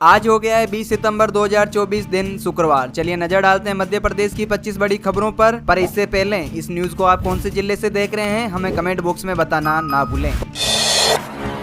आज हो गया है 20 सितंबर 2024 दिन शुक्रवार। चलिए नजर डालते हैं मध्य प्रदेश की 25 बड़ी खबरों पर इससे पहले इस न्यूज को आप कौन से जिले से देख रहे हैं हमें कमेंट बॉक्स में बताना ना भूलें।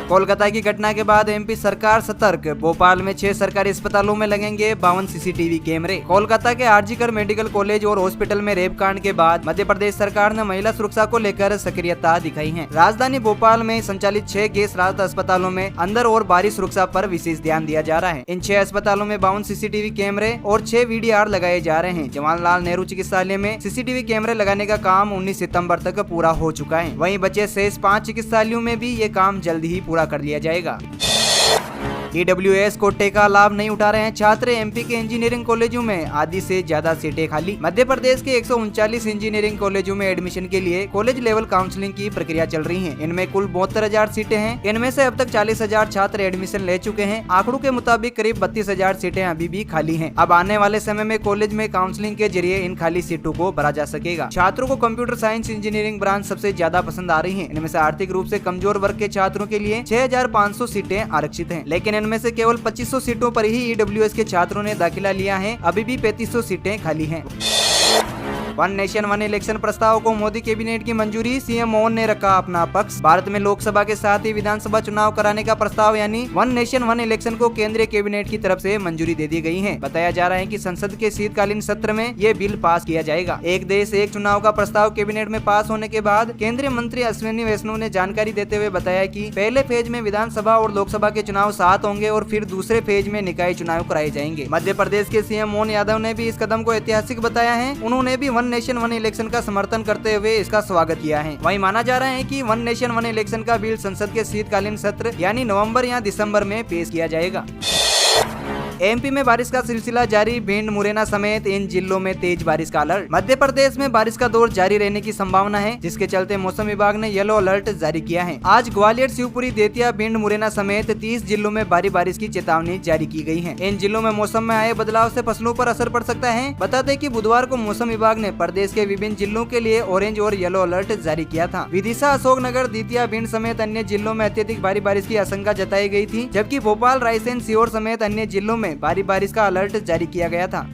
कोलकाता की घटना के बाद एमपी सरकार सतर्क, भोपाल में 6 सरकारी अस्पतालों में लगेंगे 52 सीसीटीवी कैमरे। कोलकाता के आरजीकर मेडिकल कॉलेज और हॉस्पिटल में रेप कांड के बाद मध्य प्रदेश सरकार ने महिला सुरक्षा को लेकर सक्रियता दिखाई है। राजधानी भोपाल में संचालित 6 गैस राहत अस्पतालों में अंदर और बाहरी सुरक्षा पर विशेष ध्यान दिया जा रहा है। इन 6 अस्पतालों में 52 सीसीटीवी कैमरे और 6 वीडीआर लगाए जा रहे हैं। जवाहरलाल नेहरू चिकित्सालय में सीसीटीवी कैमरे लगाने का काम 19 सितम्बर तक पूरा हो चुका है। वहीं बचे शेष 5 चिकित्सालयों में भी ये काम जल्द ही पूरा कर लिया जाएगा। EWS कोटे का लाभ नहीं उठा रहे हैं छात्र, एमपी के इंजीनियरिंग कॉलेजों में आधी से ज्यादा सीटें खाली। मध्य प्रदेश के 139 इंजीनियरिंग कॉलेजों में एडमिशन के लिए कॉलेज लेवल काउंसलिंग की प्रक्रिया चल रही है। इनमें कुल 72,000 सीटें हैं। इनमें से अब तक 40,000 छात्र एडमिशन ले चुके हैं। आंकड़ों के मुताबिक करीब 32,000 सीटें अभी भी खाली हैं। अब आने वाले समय में कॉलेज में काउंसलिंग के जरिए इन खाली सीटों को भरा जा सकेगा। छात्रों को कंप्यूटर साइंस इंजीनियरिंग ब्रांच सबसे ज्यादा पसंद आ रही है। इनमें से आर्थिक रूप से कमजोर वर्ग के छात्रों के लिए 6,500 सीटें आरक्षित है, लेकिन इनमें से केवल 2500 सीटों पर ही EWS के छात्रों ने दाखिला लिया है। अभी भी 3500 सीटें खाली हैं। वन नेशन वन इलेक्शन प्रस्ताव को मोदी कैबिनेट की मंजूरी, सीएम मोहन ने रखा अपना पक्ष। भारत में लोकसभा के साथ ही विधानसभा चुनाव कराने का प्रस्ताव यानी वन नेशन वन इलेक्शन को केंद्रीय कैबिनेट की तरफ से मंजूरी दे दी गई है। बताया जा रहा है कि संसद के शीतकालीन सत्र में ये बिल पास किया जाएगा। एक देश एक चुनाव का प्रस्ताव कैबिनेट में पास होने के बाद केंद्रीय मंत्री अश्विनी वैष्णव ने जानकारी देते हुए बताया कि पहले फेज में विधानसभा और लोकसभा के चुनाव साथ होंगे और फिर दूसरे फेज में निकाय चुनाव कराए जाएंगे। मध्य प्रदेश के सीएम मोहन यादव ने भी इस कदम को ऐतिहासिक बताया है। उन्होंने भी वन नेशन वन इलेक्शन का समर्थन करते हुए इसका स्वागत किया है। वहीं माना जा रहा है कि वन नेशन वन इलेक्शन का बिल संसद के शीतकालीन सत्र यानी नवंबर या दिसंबर में पेश किया जाएगा। एमपी में बारिश का सिलसिला जारी, भिंड मुरैना समेत इन जिलों में तेज बारिश का अलर्ट। मध्य प्रदेश में बारिश का दौर जारी रहने की संभावना है, जिसके चलते मौसम विभाग ने येलो अलर्ट जारी किया है। आज ग्वालियर, शिवपुरी, दतिया, भिंड मुरैना समेत 30 जिलों में भारी बारिश की चेतावनी जारी की गई है। इन जिलों में मौसम में आए बदलाव से फसलों पर असर पड़ सकता है। बता दें कि बुधवार को मौसम विभाग ने प्रदेश के विभिन्न जिलों के लिए ऑरेंज और येलो अलर्ट जारी किया था। विदिशा, अशोकनगर, दतिया, भिंड समेत अन्य जिलों में अत्यधिक भारी बारिश की आशंका जताई गई थी, जबकि भोपाल, रायसेन, सीहोर समेत अन्य जिलों में भारी बारिश का अलर्ट जारी किया गया था।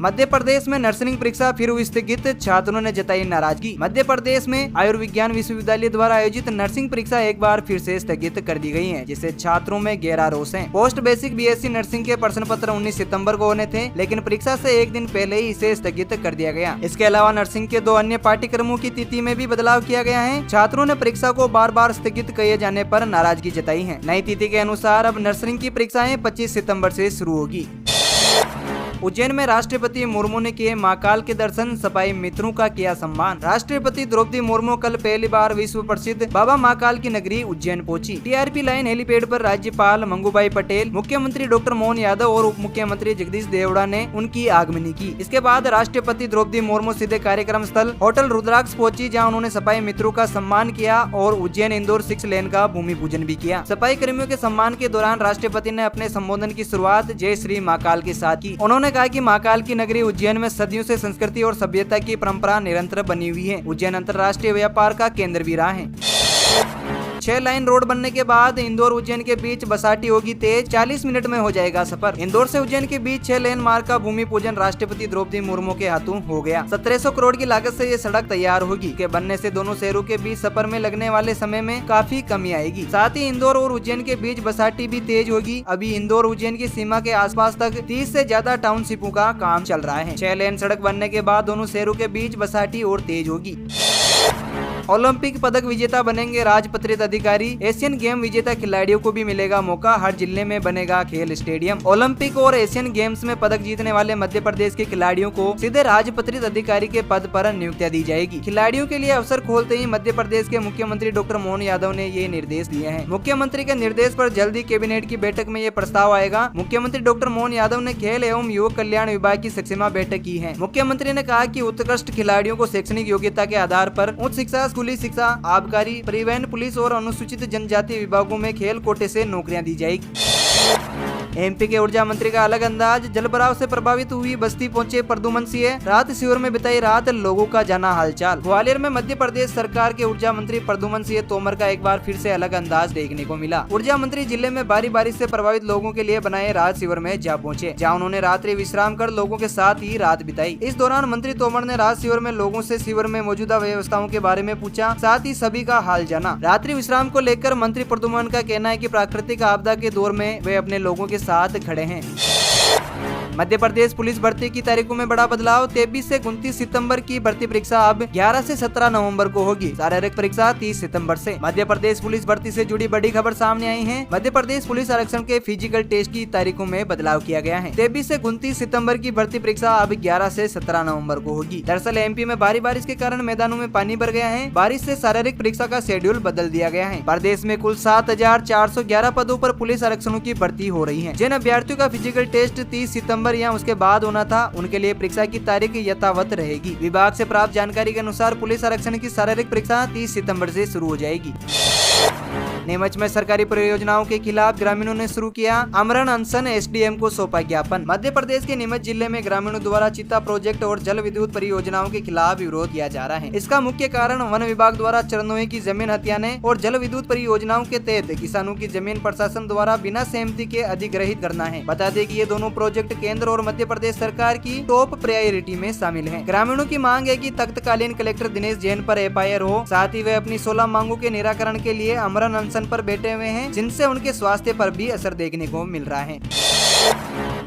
मध्य प्रदेश में नर्सिंग परीक्षा फिर हुई स्थगित, छात्रों ने जताई नाराजगी। मध्य प्रदेश में आयुर्विज्ञान विश्वविद्यालय द्वारा आयोजित नर्सिंग परीक्षा एक बार फिर से स्थगित कर दी गई है, जिससे छात्रों में गहरा रोष है। पोस्ट बेसिक BSc नर्सिंग के प्रश्न पत्र 19 सितंबर को होने थे, लेकिन परीक्षा से एक दिन पहले ही इसे स्थगित कर दिया गया। इसके अलावा नर्सिंग के 2 अन्य पाठ्यक्रमों की तिथि में भी बदलाव किया गया है। छात्रों ने परीक्षा को बार बार स्थगित किए जाने पर नाराजगी जताई है। नई तिथि के अनुसार अब नर्सिंग की परीक्षाएं 25 सितम्बर से शुरू होगी। उज्जैन में राष्ट्रपति मुर्मू ने किए महाकाल के दर्शन, सफाई मित्रों का किया सम्मान। राष्ट्रपति द्रौपदी मुर्मू कल पहली बार विश्व प्रसिद्ध बाबा महाकाल की नगरी उज्जैन पहुंची। TRP लाइन हेलीपैड पर राज्यपाल मंगूभाई पटेल, मुख्यमंत्री डॉक्टर मोहन यादव और उप मुख्यमंत्री जगदीश देवड़ा ने उनकी आगमनी की। इसके बाद राष्ट्रपति द्रौपदी मुर्मू सीधे कार्यक्रम स्थल होटल रुद्राक्ष पहुंची, जहाँ उन्होंने सफाई मित्रों का सम्मान किया और उज्जैन इंदौर 6 लेन का भूमि पूजन भी किया। सफाई कर्मियों के सम्मान के दौरान राष्ट्रपति ने अपने संबोधन की शुरुआत जय श्री महाकाल के साथ की। उन्होंने कहा कि महाकाल की नगरी उज्जैन में सदियों से संस्कृति और सभ्यता की परंपरा निरंतर बनी हुई है। उज्जैन अंतर्राष्ट्रीय व्यापार का केंद्र भी रहा है। 6 लाइन रोड बनने के बाद इंदौर उज्जैन के बीच बसाटी होगी तेज, 40 मिनट में हो जाएगा सफर। इंदौर से उज्जैन के बीच 6 लेन मार्ग का भूमि पूजन राष्ट्रपति द्रौपदी मुर्मू के हाथों हो गया। 1700 करोड़ की लागत से ये सड़क तैयार होगी। के बनने से दोनों शहरों के बीच सफर में लगने वाले समय में काफी कमी आएगी। साथ ही इंदौर और उज्जैन के बीच बसाटी भी तेज होगी। अभी इंदौर उज्जैन की सीमा के आसपास तक 30 से ज्यादा टाउनशिपों का काम चल रहा है। 6 लेन सड़क बनने के बाद दोनों शहरों के बीच बसाटी और तेज होगी। ओलंपिक पदक विजेता बनेंगे राजपत्रित अधिकारी, एशियन गेम विजेता खिलाड़ियों को भी मिलेगा मौका, हर जिले में बनेगा खेल स्टेडियम। ओलंपिक और एशियन गेम्स में पदक जीतने वाले मध्य प्रदेश के खिलाड़ियों को सीधे राजपत्रित अधिकारी के पद पर नियुक्तियां दी जाएगी। खिलाड़ियों के लिए अवसर खोलते ही मध्य प्रदेश के मुख्यमंत्री डॉक्टर मोहन यादव ने ये निर्देश दिए हैं। मुख्यमंत्री के निर्देश पर जल्दी कैबिनेट की बैठक में ये प्रस्ताव आएगा। मुख्यमंत्री डॉक्टर मोहन यादव ने खेल एवं युवक कल्याण विभाग की सक्षमा बैठक की है। मुख्यमंत्री ने कहा कि उत्कृष्ट खिलाड़ियों को शैक्षणिक योग्यता के आधार पर उच्च शिक्षा, स्कूली शिक्षा, आबकारी, परिवहन, पुलिस और अनुसूचित जनजाति विभागों में खेल कोटे से नौकरियां दी जाएगी। एमपी के ऊर्जा मंत्री का अलग अंदाज, जलभराव से प्रभावित हुई बस्ती पहुंचे प्रद्युमन सिंह, रात शिविर में बिताई रात, लोगों का जाना हालचाल। ग्वालियर में मध्य प्रदेश सरकार के ऊर्जा मंत्री प्रद्युमन सिंह तोमर का एक बार फिर से अलग अंदाज देखने को मिला। ऊर्जा मंत्री जिले में भारी बारिश से प्रभावित लोगों के लिए बनाए राहत शिविर में जा पहुंचे, जहां उन्होंने रात्रि विश्राम कर लोगों के साथ ही रात बिताई। इस दौरान मंत्री तोमर ने राहत शिविर में लोगों से शिविर में मौजूदा व्यवस्थाओं के बारे में पूछा, साथ ही सभी का हाल जाना। रात्रि विश्राम को लेकर मंत्री प्रद्युमन का कहना है कि प्राकृतिक आपदा के दौर में वे अपने लोगों के साथ खड़े हैं। मध्य प्रदेश पुलिस भर्ती की तारीखों में बड़ा बदलाव, 23 से 29 सितंबर की भर्ती परीक्षा अब 11 से 17 नवंबर को होगी। शारीरिक परीक्षा 30 सितंबर से। मध्य प्रदेश पुलिस भर्ती से जुड़ी बड़ी खबर सामने आई है। मध्य प्रदेश पुलिस आरक्षण के फिजिकल टेस्ट की तारीखों में बदलाव किया गया है। 23 से 29 सितंबर की भर्ती परीक्षा अब 11 से 17 नवंबर को होगी। दरअसल एमपी में भारी बारिश के कारण मैदानों में पानी भर गया है। बारिश से शारीरिक परीक्षा का शेड्यूल बदल दिया गया है। प्रदेश में कुल 7,411 पदों पर पुलिस आरक्षणों की भर्ती हो रही है। जिन अभ्यर्थियों का फिजिकल टेस्ट 30 सितंबर या उसके बाद होना था, उनके लिए परीक्षा की तारीख यथावत रहेगी। विभाग से प्राप्त जानकारी के अनुसार पुलिस आरक्षण की शारीरिक परीक्षा 30 सितंबर से शुरू हो जाएगी। नीमच में सरकारी परियोजनाओं के खिलाफ ग्रामीणों ने शुरू किया आमरण अनशन, एसडीएम को सौंपा ज्ञापन। मध्य प्रदेश के नीमच जिले में ग्रामीणों द्वारा चिता प्रोजेक्ट और जल विद्युत परियोजनाओं के खिलाफ विरोध किया जा रहा है। इसका मुख्य कारण वन विभाग द्वारा चरणों की जमीन हथियाने और जल विद्युत परियोजनाओं के तहत किसानों की जमीन प्रशासन द्वारा बिना सहमति के अधिग्रहित करना है। बता दें कि ये दोनों प्रोजेक्ट केंद्र और मध्य प्रदेश सरकार की टॉप प्रायोरिटी में शामिल है। ग्रामीणों की मांग है कि तख्तकालीन कलेक्टर दिनेश जैन पर एफआईआर हो। साथ ही वे अपनी 16 मांगों के निराकरण के लिए आमरण अनशन पर बैठे हुए हैं, जिनसे उनके स्वास्थ्य पर भी असर देखने को मिल रहा है।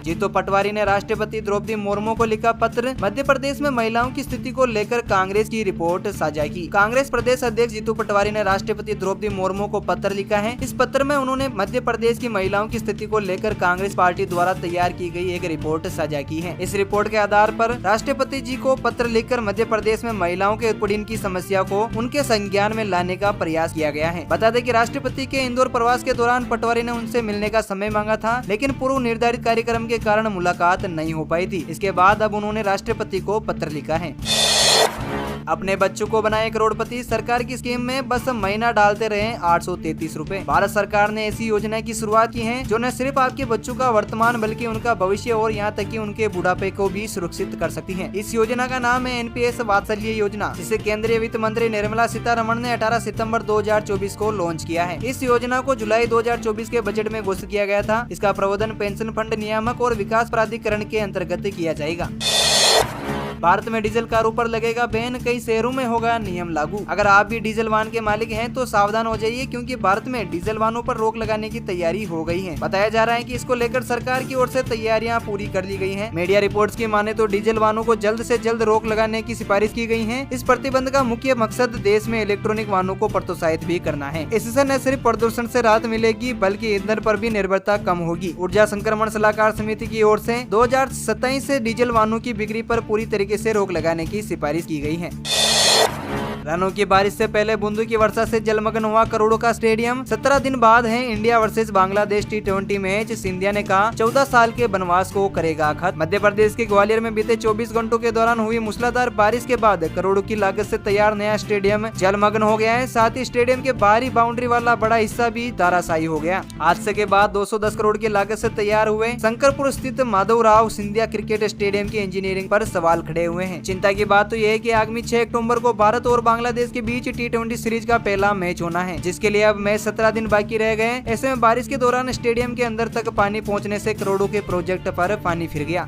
जीतू पटवारी ने राष्ट्रपति द्रौपदी मुर्मू को लिखा पत्र, मध्य प्रदेश में महिलाओं की स्थिति को लेकर कांग्रेस की रिपोर्ट साझा की। कांग्रेस प्रदेश अध्यक्ष जीतू पटवारी ने राष्ट्रपति द्रौपदी मुर्मू को पत्र लिखा है। इस पत्र में उन्होंने मध्य प्रदेश की महिलाओं की स्थिति को लेकर कांग्रेस पार्टी द्वारा तैयार की गई एक रिपोर्ट साझा की है। इस रिपोर्ट के आधार पर राष्ट्रपति जी को पत्र लिखकर मध्य प्रदेश में महिलाओं के उत्पीड़न की समस्या को उनके संज्ञान में लाने का प्रयास किया गया है। बता दें कि राष्ट्रपति के इंदौर प्रवास के दौरान पटवारी ने उनसे मिलने का समय मांगा था, लेकिन पूर्व निर्धारित कार्यक्रम के कारण मुलाकात नहीं हो पाई थी। इसके बाद अब उन्होंने राष्ट्रपति को पत्र लिखा है। अपने बच्चों को बनाए करोड़पति, सरकार की स्कीम में बस महीना डालते रहे 833 रुपए। भारत सरकार ने ऐसी योजना की शुरुआत की है जो न सिर्फ आपके बच्चों का वर्तमान बल्कि उनका भविष्य और यहाँ तक कि उनके बुढ़ापे को भी सुरक्षित कर सकती है। इस योजना का नाम है एनपीएस वात्सल्य योजना, जिसे केंद्रीय वित्त मंत्री निर्मला सीतारमण ने 18 सितंबर 2024 को लॉन्च किया है। इस योजना को जुलाई 2024 के बजट में घोषित किया गया था। इसका प्रबंधन पेंशन फंड नियामक और विकास प्राधिकरण के अंतर्गत किया जाएगा। भारत में डीजल कारों पर लगेगा बैन, कई शहरों में होगा नियम लागू। अगर आप भी डीजल वाहन के मालिक हैं तो सावधान हो जाइए, क्योंकि भारत में डीजल वाहनों पर रोक लगाने की तैयारी हो गई है। बताया जा रहा है कि इसको लेकर सरकार की ओर से तैयारियां पूरी कर ली गई हैं। मीडिया रिपोर्ट्स की माने तो डीजल वाहनों को जल्द से जल्द रोक लगाने की सिफारिश की गई है। इस प्रतिबंध का मुख्य मकसद देश में इलेक्ट्रॉनिक वाहनों को प्रोत्साहित भी करना है। इससे न सिर्फ प्रदूषण से राहत मिलेगी बल्कि ईंधन पर भी निर्भरता कम होगी। ऊर्जा संक्रमण सलाहकार समिति की ओर से 2027 से डीजल वाहनों की बिक्री पर पूरी तरीके से रोक लगाने की सिफारिश की गई है। रनों की बारिश से पहले बूंदों की वर्षा से जलमग्न हुआ करोड़ों का स्टेडियम। 17 दिन बाद है India versus Bangladesh T20 match. Scindia ने कहा 14 साल के वनवास को करेगा खत्म। मध्य प्रदेश के ग्वालियर में बीते 24 घंटों के दौरान हुई मूसलाधार बारिश के बाद करोड़ों की लागत से तैयार नया स्टेडियम जलमग्न हो गया है। साथ ही स्टेडियम के बाहरी बाउंड्री वाला बड़ा हिस्सा भी धराशायी हो गया। हादसे के बाद 210 करोड़ की लागत से तैयार हुए शंकरपुर स्थित माधवराव सिंधिया क्रिकेट स्टेडियम की इंजीनियरिंग पर सवाल खड़े हुए हैं। चिंता की बात तो यह है कि आगामी 6 अक्टूबर को भारत और बांग्लादेश के बीच T20 सीरीज का पहला मैच होना है, जिसके लिए अब मैच 17 दिन बाकी रह गए। ऐसे में बारिश के दौरान स्टेडियम के अंदर तक पानी पहुंचने से करोड़ों के प्रोजेक्ट पर पानी फिर गया।